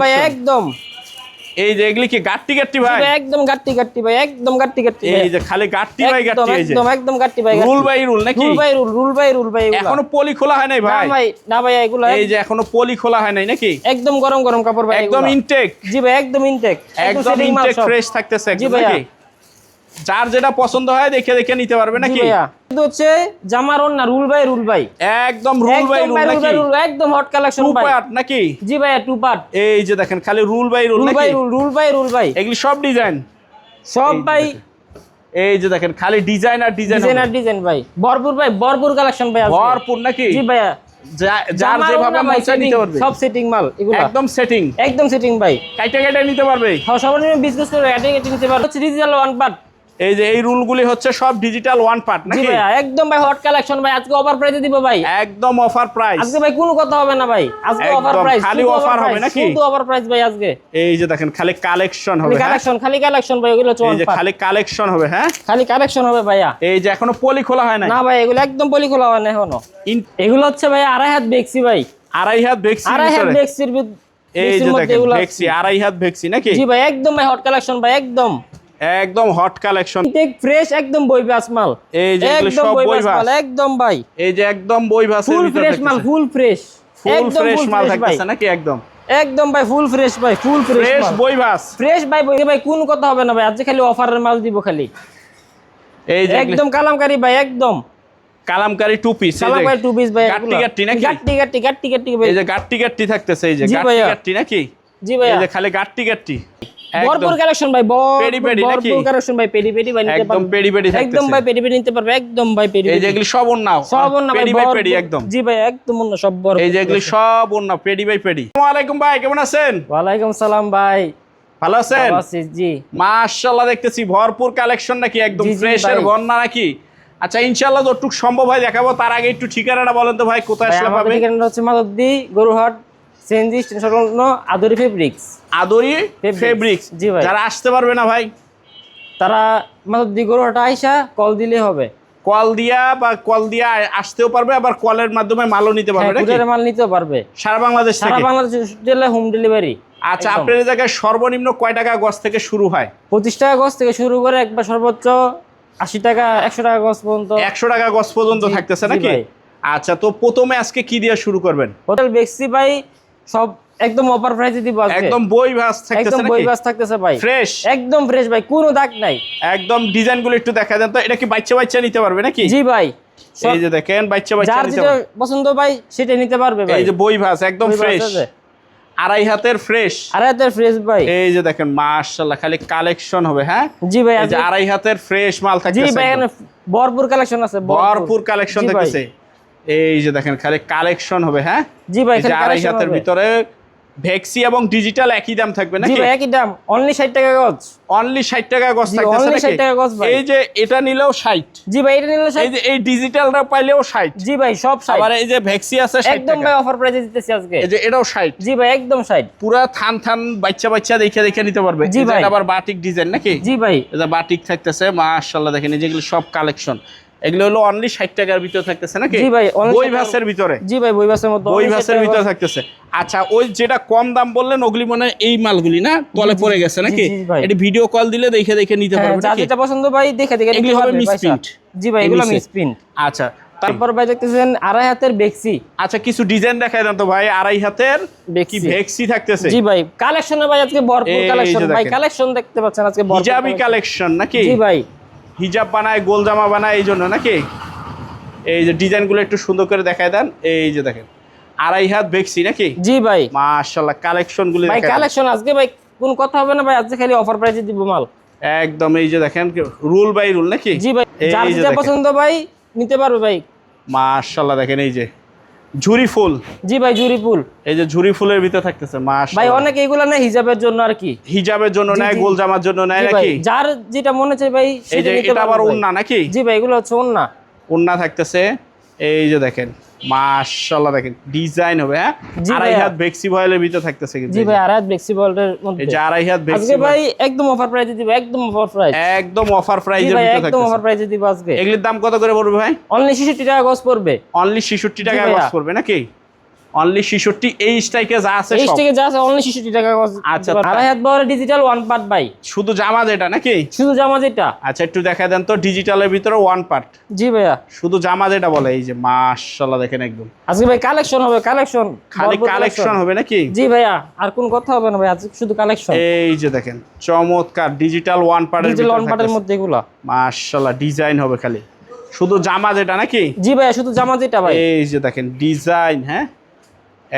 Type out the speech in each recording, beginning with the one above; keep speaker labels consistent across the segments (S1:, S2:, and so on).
S1: ভাই একদম
S2: এই যে এগুলি কি গাট্টি গাট্টি ভাই?
S1: একদম গাট্টি গাট্টি ভাই, একদম গাট্টি গাট্টি।
S2: এই যে খালি গাট্টি ভাই গাট্টি, এই যে
S1: একদম একদম গাট্টি ভাই।
S2: রুল বাই রুল নাকি?
S1: Rule by rule, rule by rule ভাই।
S2: এখনো পলি খোলা হয় নাই ভাই?
S1: না ভাই, না ভাই, এগুলো
S2: এই যে এখনো পলি খোলা হয় নাই নাকি?
S1: একদম গরম গরম কাপড় ভাই,
S2: একদম ইনটেক।
S1: জি ভাই, একদম ইনটেক,
S2: একদম ইনটেক ফ্রেশ থাকতেছে একদম নাকি? যার যেটা পছন্দ হয় দেখে দেখে নিতে পারবে নাকি?
S1: এটা হচ্ছে জামার ওন্না রুল বাই রুল ভাই,
S2: একদম রুল বাই রুল নাকি?
S1: একদম হট কালেকশন ভাই।
S2: 2 পার্ট নাকি?
S1: জি ভাই, 2 পার্ট।
S2: এই যে দেখেন খালি রুল বাই রুল নাকি?
S1: রুল বাই রুল ভাই,
S2: এগুলি সব ডিজাইন
S1: সব ভাই।
S2: এই যে দেখেন খালি ডিজাইন আর ডিজাইন,
S1: ডিজাইন আর ডিজাইন ভাই, ভরপুর ভাই, ভরপুর কালেকশন ভাই,
S2: ভরপুর নাকি?
S1: জি ভাইয়া,
S2: যার যেভাবে মন চায় নিতে পারবে,
S1: সব সেটিং মাল এগুলো,
S2: একদম সেটিং,
S1: একদম সেটিং ভাই।
S2: কাইটা কাইটা নিতে পারবে,
S1: সর্বনিম্ন বিজনেস করে কাইটা কাইটা নিতে পারবে। হচ্ছে ডিজিটাল ওয়ান পার্ট।
S2: এই যে এই রুলগুলি হচ্ছে সব ডিজিটাল ওয়ান পার্ট নাকি?
S1: জি ভাই, একদম ভাই হট কালেকশন ভাই। আজকে অফার প্রাইসে দিব ভাই,
S2: একদম অফার প্রাইস।
S1: আজকে ভাই কোনো কথা হবে না ভাই, আজকে অফার প্রাইস,
S2: খালি অফার হবে নাকি?
S1: শুধু অফার প্রাইস ভাই আজকে।
S2: এই যে দেখেন খালি কালেকশন হবে,
S1: খালি কালেকশন ভাই, এগুলো
S2: এই যে খালি কালেকশন হবে। হ্যাঁ,
S1: খালি কালেকশন হবে ভাইয়া।
S2: এই যে এখনো পলি খোলা হয় না?
S1: না ভাই, এগুলো একদম পলি খোলা হয় না এখনো। এগুলো হচ্ছে ভাই আড়াই হাত বেক্সি ভাই,
S2: আড়াই হাত বেক্সি,
S1: আড়াই হাত বেক্সির।
S2: এই যে দেখেন বেক্সি, আড়াই হাত বেক্সি নাকি?
S1: জি ভাই, একদম ভাই হট কালেকশন ভাই, একদম
S2: একদম হট কালেকশন,
S1: ফ্রেশ, একদম বইবাস মাল।
S2: এই যে এগুলো সব বইবাস,
S1: একদম ভাই,
S2: এই যে একদম বইবাসের
S1: ফুল ফ্রেশ মাল, ফুল ফ্রেশ,
S2: ফুল ফ্রেশ মাল থাকতেছে নাকি? একদম
S1: একদম ভাই ফুল ফ্রেশ ভাই, ফুল ফ্রেশ
S2: বইবাস,
S1: ফ্রেশ ভাই। ভাই কোনো কথা হবে না ভাই, আজকে খালি অফারের মাল দিব খালি।
S2: এই যে
S1: একদম কালামকারী ভাই, একদম
S2: Kalamkari two piece,
S1: Kalamkari two piece ভাই,
S2: গাট্টি গাট্টি নাকি?
S1: গাট্টি গাটটি গাট্টি গাট্টি ভাই,
S2: এই যে গাট্টি গাট্টি থাকতেছে, এই যে গাট্টি গাট্টি নাকি?
S1: জি ভাই,
S2: এই যে খালি গাট্টি গাটটি,
S1: ভরপুর কালেকশন ভাই,
S2: পেডি পেডি নাকি?
S1: ভরপুর কালেকশন ভাই, পেডি পেডি ভাই নিতে পারবে,
S2: একদম পেডি পেডি থাকতেছে,
S1: একদম ভাই পেডি পেডি নিতে পারবে, একদম ভাই পেডি।
S2: এই যে এগুলি সব ওন্নাও,
S1: সব ওন্না ভাই,
S2: পেডি বাই পেডি একদম।
S1: জি ভাই, একদম ওন্না সব বড়।
S2: এই যে এগুলি সব ওন্না পেডি বাই পেডি। আসসালামু আলাইকুম ভাই, কেমন আছেন?
S1: ওয়ালাইকুম সালাম ভাই,
S2: ভালো আছেন?
S1: ভালো আছি জি।
S2: মাশাআল্লাহ, দেখতেছি ভরপুর কালেকশন নাকি? একদম
S1: জি, জি
S2: ফ্রেশ এর বন্যা নাকি? আচ্ছা ইনশাআল্লাহ যতটুকু সম্ভব হয় দেখাবো। তার আগে একটু ঠিকানাটা বলেন তো ভাই, কোথায় আসলে পাবে?
S1: ঠিকানাটা হচ্ছে মাধবদী গরুহাট সিএনজি স্টেশন সংলগ্ন আদরি ফেব্রিক্স।
S2: আদরি ফেব্রিক্স।
S1: জি ভাই,
S2: যারা আসতে পারবে না ভাই,
S1: তারা মাধবদী গরুহাট আইসা কল দিলে হবে।
S2: কল দিয়া আসতেও পারবে, আবার কলের মাধ্যমে মালও নিতে পারবে নাকি?
S1: কুরিয়ারে মাল নিতেও পারবে
S2: সারা বাংলাদেশ থেকে?
S1: সারা বাংলাদেশ জেলায় হোম ডেলিভারি।
S2: আচ্ছা, আপনার জায়গায় সর্বনিম্ন কয় টাকা গজ থেকে শুরু হয়?
S1: 25 টাকা গজ থেকে শুরু করে একবার সর্বোচ্চ 80 টাকা 100 টাকা গজ পর্যন্ত,
S2: 100 টাকা গজ পর্যন্ত থাকতেছে নাকি? আচ্ছা, তো প্রথমে আজকে কি দিয়ে শুরু করবেন?
S1: হোটেল বেক্সি ভাই সব একদম অফার প্রাইসে দিব আজকে।
S2: একদম বই ভাস থাকতেছে নাকি?
S1: একদম বই ভাস থাকতেছে ভাই,
S2: ফ্রেশ,
S1: একদম ফ্রেশ ভাই, কোনো দাগ নাই।
S2: একদম ডিজাইনগুলো একটু দেখা দেন তো। এটা কি বাচ্চা নিতে পারবে নাকি?
S1: জি ভাই,
S2: এই যে দেখেন বাচ্চা
S1: যার
S2: নিতে
S1: যেটা
S2: পারবে,
S1: পছন্দ ভাই সেটা নিতে পারবে ভাই।
S2: এই যে বই ভাস একদম ফ্রেশ, আড়াই হাতের ফ্রেশ,
S1: আড়াই হাতের ফ্রেশ ভাই।
S2: এই যে দেখেন মাশাআল্লাহ খালি কালেকশন হবে। হ্যাঁ
S1: জি ভাই,
S2: এই যে আড়াই হাতের ফ্রেশ মাল থাকতেছে।
S1: জি ভাই, এখানে ভরপুর কালেকশন আছে,
S2: ভরপুর কালেকশন থাকতেছে। এই যে দেখেন খালি কালেকশন হবে। হ্যাঁ
S1: জি ভাই,
S2: খালি আড়াই হাতের ভিতরে ভেক্সি এবং ডিজিটাল একই দাম থাকবে নাকি?
S1: জি ভাই, একই দাম, অনলি 60 টাকা গজ,
S2: অনলি 60 টাকা গজ থাকতেছে
S1: অনলি
S2: নাকি?
S1: 60 টাকা গজ ভাই।
S2: এই যে এটা নিলেও 60।
S1: জি ভাই, এটা নিলে 60।
S2: এই যে এই ডিজিটালটা পাইলেও 60।
S1: জি ভাই, সব 60।
S2: আবার এই যে ভেক্সি আছে 60
S1: একদম
S2: টাকা।
S1: ভাই অফার প্রাইসে দিতেছি আজকে।
S2: এই যে এটাও 60।
S1: জি ভাই, একদম 60।
S2: পুরা থান বাচ্চা দেখে নিতে পারবে।
S1: জি ভাই,
S2: এটা আবার বাটিক ডিজাইন নাকি?
S1: জি ভাই,
S2: এটা বাটিক থাকতেছে। মাশাআল্লাহ দেখেন এই যেগুলো সব কালেকশন, এগুলো হলো অনলি 60 টাকার ভিতরে থাকতেছে নাকি?
S1: জি ভাই,
S2: বই ভাসের ভিতরে।
S1: জি ভাই, বই ভাসের মধ্যে,
S2: বই ভাসের ভিতরে থাকতেছে। আচ্ছা, ওই যেটা কম দাম বললেন ওগুলি মানে এই মালগুলি না তলে পড়ে গেছে নাকি? এটা ভিডিও কল দিলে দেখে নিতে পারবে
S1: যার
S2: নাকি?
S1: যেটা পছন্দ ভাই দেখে
S2: এগুলি হবে মিসপ্রিন্ট।
S1: জি ভাই, এগুলো মিসপ্রিন্ট।
S2: আচ্ছা,
S1: তারপর ভাই দেখতেছেন আড়াই হাতের বেক্সি।
S2: আচ্ছা, কিছু ডিজাইন দেখায় দেন তো ভাই। আড়াই হাতের কি ভেক্সি থাকতেছে?
S1: জি ভাই, কালেকশনে ভাই আজকে ভরপুর কালেকশন ভাই, কালেকশন দেখতে পাচ্ছেন আজকে ভরপুর
S2: হিজাবি কালেকশন নাকি?
S1: জি ভাই,
S2: হিজাব বানায়, গোল জামা বানায়, এই জন্য নাকি? এই যে ডিজাইনগুলো একটু সুন্দর করে দেখায় দেন। এই যে দেখেন আড়াই হাত বেক্সি নাকি?
S1: জি ভাই,
S2: মাশাআল্লাহ কালেকশনগুলো
S1: ভাই কালেকশন আজকে ভাই কোন কথা হবে না ভাই, আজকে খালি অফার প্রাইসে দিব মাল
S2: একদম। এই যে দেখেন রুল বাই রুল নাকি?
S1: জি ভাই, যার যেটা পছন্দ ভাই নিতে পারবে ভাই।
S2: মাশাআল্লাহ দেখেন এই যে ঝুরি ফুল।
S1: জি ভাই, ঝুরি ফুল।
S2: এই যে ঝুরি ফুলের ভিতরে থাকতেছে। মাশাআল্লাহ
S1: ভাই অনেকে এগুলা নেয় হিজাবের জন্য আর কি,
S2: হিজাবের জন্য নেয়, গোল জামার জন্য নেয় নাকি?
S1: যার যেটা মনে চায় ভাই
S2: এই যে এটা আবার ওন্না নাকি?
S1: জি ভাই, এগুলো হচ্ছে ওন্না,
S2: ওন্না থাকতেছে। এই যে দেখেন মাশাআল্লাহ দেখেন ডিজাইন হবে। হ্যাঁ আড়াই হাত বেক্সি ভয়েলের ভিতরে থাকতেছে।
S1: জি ভাই, আড়াই হাত বেক্সি ভয়েলের মধ্যে
S2: এই যে আড়াই হাত বেক্সি
S1: আজকে ভাই একদম অফার প্রাইসে দিব, একদম অফার প্রাইস,
S2: একদম অফার প্রাইসের ভিতরে থাকতেছে।
S1: একদম অফার প্রাইসে দিব আজকে।
S2: এগুলোর দাম কত করে পড়বে ভাই?
S1: অনলি 66 টাকা গজ পড়বে।
S2: অনলি 66 টাকা গজ পড়বে নাকি? অনলি 66 এই স্ট্রাইকে যা আছে
S1: এই
S2: সব
S1: থেকে যা আছে অনলি 66 টাকা গজ।
S2: আচ্ছা,
S1: আড়াই হাত বহরের ডিজিটাল ওয়ান পার্ট ভাই,
S2: শুধু জামা যেটা নাকি?
S1: শুধু জামা যেটা।
S2: আচ্ছা একটু দেখা দেন তো ডিজিটালের ভিতরে ওয়ান পার্ট,
S1: জি ভাইয়া।
S2: শুধু জামা যেটা বলে এই যে মাশাআল্লাহ দেখেন একদম
S1: আজকে ভাই কালেকশন হবে, কালেকশন
S2: খালি কালেকশন হবে নাকি?
S1: জি ভাইয়া, আর কোন কথা হবে না ভাই, আজকে শুধু কালেকশন।
S2: এই যে দেখেন চমৎকার ডিজিটাল ওয়ান পার্টের
S1: ডিজিটাল ওয়ান
S2: ভিতরে
S1: পার্টের
S2: থাকতেছে।
S1: মধ্যে এগুলা
S2: মাশাআল্লাহ ডিজাইন হবে খালি, শুধু জামা যেটা নাকি?
S1: জি ভাইয়া, শুধু জামা যেটা ভাই।
S2: এই যে দেখেন ডিজাইন, হ্যাঁ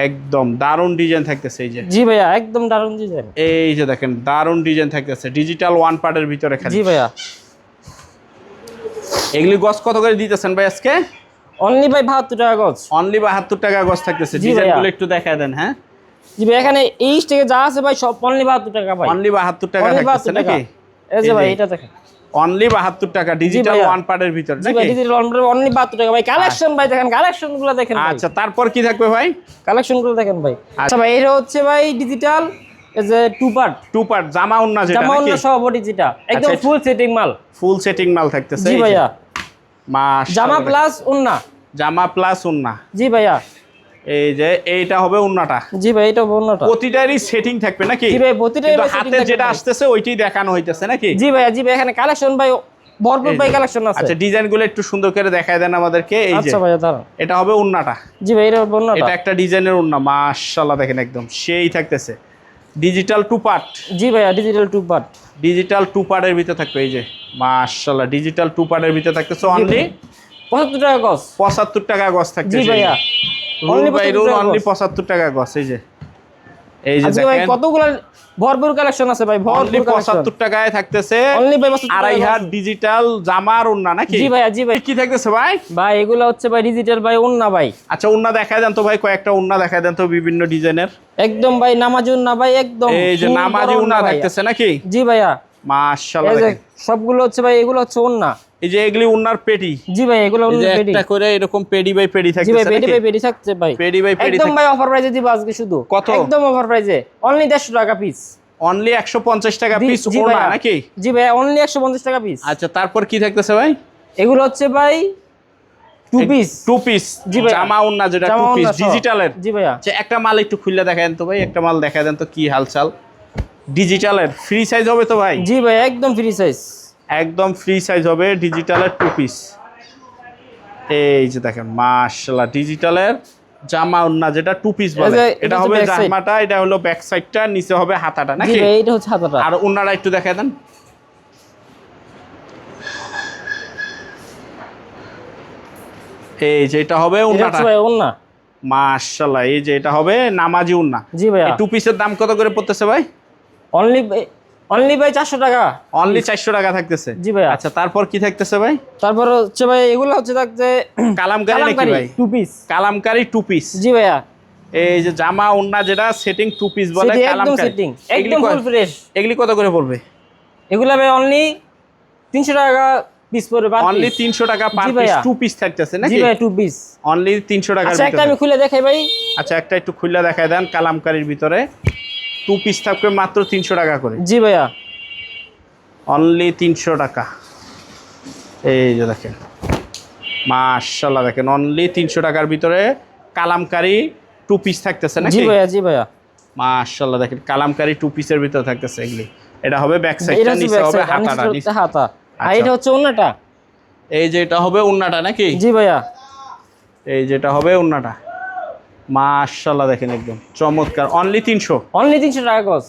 S2: একদম দারুণ ডিজাইন থাকতেছে এই যে।
S1: জি ভাইয়া, একদম দারুণ ডিজাইন।
S2: এই যে দেখেন দারুণ ডিজাইন থাকতেছে ডিজিটাল ওয়ান পার্টের ভিতরে খালি।
S1: জি ভাইয়া।
S2: এগুলি গজ কত করে দিতেছেন ভাই আজকে?
S1: অনলি ভাই 72 টাকা গজ।
S2: অনলি 72 টাকা গজ থাকতেছে।
S1: জি
S2: ডিজাইনগুলো
S1: ভাইয়া।
S2: একটু দেখায় দেন। হ্যাঁ
S1: জি ভাই, এখানে এই থেকে যা আছে ভাই সব অনলি 72 টাকা ভাই।
S2: অনলি 72 টাকা
S1: অনলি
S2: থাকতেছে
S1: 72 টাকা।
S2: নাকি?
S1: এই যে ভাই এটা দেখেন,
S2: অনলি 72 টাকা ডিজিটাল
S1: ভাইয়া।
S2: ওয়ান পার্টের ভিতরে
S1: জি ভাই,
S2: নাকি?
S1: ডিজিটাল অনলি 72 টাকা ভাই। কালেকশন ভাই দেখেন, কালেকশন গুলো দেখেন ভাই।
S2: আচ্ছা তারপর কি থাকবে ভাই?
S1: কালেকশন গুলো দেখেন ভাই। আচ্ছা ভাই, এটা হচ্ছে ভাই ডিজিটাল, এই যে টু পার্ট,
S2: টু পার্ট জামা ওন্না যেটা
S1: জামা
S2: নাকি?
S1: অন্য সহ বডি যেটা একদম
S2: আচ্ছা,
S1: ফুল সেটিং মাল।
S2: ফুল সেটিং মাল থাকতেছে
S1: জি
S2: এই যে।
S1: ভাইয়া,
S2: মাশাআল্লাহ
S1: জামা প্লাস ওন্না।
S2: জামা প্লাস ওন্না।
S1: জি ভাইয়া।
S2: এই যে এইটা হবে ওন্নাটা।
S1: জি ভাই, এটা ওন্নাটা।
S2: প্রতিটারই সেটিং থাকবে নাকি?
S1: জি ভাই, প্রতিটাই
S2: কিন্তু
S1: ভাই setting
S2: হাতে
S1: থাকবে
S2: যেটা
S1: ভাই।
S2: আসতেছে ওইটাই দেখানো হইতেছে নাকি?
S1: জি ভাইয়া, জি ভাই, এখানে কালেকশন ভাই ভরপুর ভাই কালেকশন আছে।
S2: আচ্ছা ডিজাইনগুলো একটু সুন্দর করে দেখায় দেন আমাদেরকে। এই যে
S1: আচ্ছা ভাইয়া দাঁড়ান।
S2: এটা হবে ওন্নাটা।
S1: জি ভাই, এটা ওন্নাটা।
S2: এটা একটা ডিজাইনের ওন্না মাশাআল্লাহ দেখেন একদম সেই থাকতেছে ডিজিটাল টু পার্ট।
S1: জি ভাইয়া, digital two part.
S2: Digital two পার্টের ভিতরে থাকবে এই যে মাশাআল্লাহ ডিজিটাল টু পার্টের ভিতরে থাকতেছে অনলি
S1: 75 টাকা গজ।
S2: 75 টাকা গজ থাকতেছে।
S1: জি ভাইয়া,
S2: অনলি
S1: 75 টাকা
S2: অনলি
S1: গজ।
S2: 75 টাকা গজ। এই যে এই যে
S1: আজকে ভাই
S2: দেখেন
S1: কতগুলো ভরপুর কালেকশন আছে ভাই,
S2: অনলি
S1: ভরপুর কালেকশন।
S2: 75 টাকায় থাকতেছে
S1: অনলি ভাই 75 টাকা
S2: আড়াই হাত
S1: গজ।
S2: ডিজিটাল জামার ওন্না নাকি?
S1: জি ভাইয়া, জি ভাই।
S2: কি থাকতেছে ভাই?
S1: ভাই এগুলো হচ্ছে ভাই ডিজিটাল ভাই ওন্না ভাই।
S2: আচ্ছা ওন্না দেখায় দেন তো ভাই, কয়েকটা ওন্না দেখায় দেন তো বিভিন্ন ডিজাইনের।
S1: একদম ভাই নামাজি ওন্না ভাই, একদম
S2: এই যে
S1: ফুল
S2: নামাজি
S1: বড়
S2: ওন্না
S1: ভাই।
S2: থাকতেছে নাকি?
S1: জি ভাইয়া।
S2: মাশাআল্লাহ
S1: এই যে
S2: দেখেন
S1: সবগুলো হচ্ছে ভাই, এগুলো হচ্ছে ওন্না।
S2: এই যে এগুলি ওন্নার পেটি।
S1: জি ভাই, এগুলো
S2: এই যে
S1: ওন্না পেডি।
S2: একটা করে এরকম পেডি বাই পেডি
S1: জি ভাই,
S2: থাকতেছে
S1: পেডি
S2: নাকি?
S1: ভাই পেডি থাকছে ভাই।
S2: পেডি বাই পেডি
S1: একদম ভাই অফার প্রাইসে দিব আজকে শুধু।
S2: কত?
S1: একদম অফার প্রাইসে অনলি 150 টাকা পিস।
S2: অনলি 150 টাকা পিস
S1: জি
S2: ওন্না
S1: ভাইয়া।
S2: নাকি?
S1: জি ভাই, অনলি 150 টাকা পিস।
S2: আচ্ছা তারপর কি থাকতেছে ভাই?
S1: এগুলো হচ্ছে ভাই টু পিস।
S2: টু পিস
S1: জি ভাইয়া।
S2: জামা ওন্না যেটা
S1: জামা
S2: টু পিস
S1: ওন্না সহ।
S2: ডিজিটালের।
S1: জি ভাইয়া।
S2: আচ্ছা একটা মাল একটু খুলে দেখায় দেন তো ভাই, একটা মাল দেখায় দেন তো কি হালচাল। ডিজিটালের ফ্রি সাইজ হবে তো ভাই?
S1: জি ভাই, একদম ফ্রি সাইজ।
S2: একদম ফ্রি সাইজ হবে ডিজিটালের টু পিস। এই যে দেখেন মাশাআল্লাহ ডিজিটালের জামা ওন্না যেটা টু পিস বলে,
S1: এটা
S2: এটা
S1: হচ্ছে
S2: হবে
S1: back side।
S2: জামাটা, এটা হলো ব্যাক সাইডটা, নিচে হবে হাতাটা
S1: জি
S2: নাকি?
S1: ভাই, এটা হচ্ছে হাতাটা।
S2: আর ওন্নাটা একটু দেখায় দেন। এই যে এটা হবে
S1: এটা
S2: ওন্নাটা
S1: হচ্ছে ভাই ওন্না।
S2: মাশাআল্লাহ। এই যে এটা হবে নামাজি ওন্না।
S1: জি ভাইয়া।
S2: এই টু পিসের দাম কত করে পড়তেছে ভাই?
S1: অনলি ভাই 400 টাকা।
S2: অনলি 400 টাকা থাকতেছে।
S1: জি ভাইয়া।
S2: আচ্ছা তারপর কি থাকতেছে ভাই?
S1: তারপর হচ্ছে ভাই এগুলো হচ্ছে থাকছে
S2: কালামকারী নাকি ভাই?
S1: Two piece.
S2: Kalamkari two piece.
S1: জি ভাইয়া।
S2: এই যে জামা ওন্না যেটা সেটিং টু পিস বলে
S1: সেটি একদম
S2: কালামকারী।
S1: সেটিং,
S2: এগুলি
S1: একদম ফুল ফ্রেশ।
S2: এগুলি কত করে পড়বে?
S1: এগুলো ভাই অনলি 300 টাকা পিস পড়বে পার
S2: অনলি
S1: পিস।
S2: 300 টাকা পার
S1: জি
S2: পিস
S1: ভাইয়া।
S2: টু পিস থাকতেছে
S1: জি
S2: নাকি?
S1: ভাই, টু পিস।
S2: অনলি 300 টাকার
S1: আচ্ছা একটা
S2: ভিতরে।
S1: আমি খুলে দেখাই ভাই।
S2: আচ্ছা একটা একটু খুলে দেখায় দেন। কালামকারীর ভিতরে টু পিস থাকবে মাত্র 300 টাকা করে।
S1: জি ভাইয়া।
S2: অনলি 300 টাকা। এই যে দেখেন মাশাআল্লাহ দেখেন অনলি 300 টাকার ভিতরে কালামকারী টু পিস থাকতেছে
S1: জি
S2: নাকি?
S1: ভাইয়া, জি ভাইয়া।
S2: মাশাআল্লাহ দেখেন কালামকারী টু পিসের ভিতরে থাকতেছে এগুলি। এটা হবে ব্যাক
S1: এটা
S2: সাইডটা,
S1: হচ্ছে
S2: নিচে
S1: ব্যাক
S2: হবে
S1: সাইড, আর নিচে
S2: হাতাটা।
S1: হচ্ছে হাতা। আর
S2: আচ্ছা।
S1: এটা হচ্ছে ওন্নাটা।
S2: এই যে এটা হবে ওন্নাটা নাকি?
S1: জি ভাইয়া।
S2: এই যেটা হবে ওন্নাটা। মাশাআল্লাহ দেখেন একদম চমৎকার। অনলি 300।
S1: অনলি 300 টাকা গজ।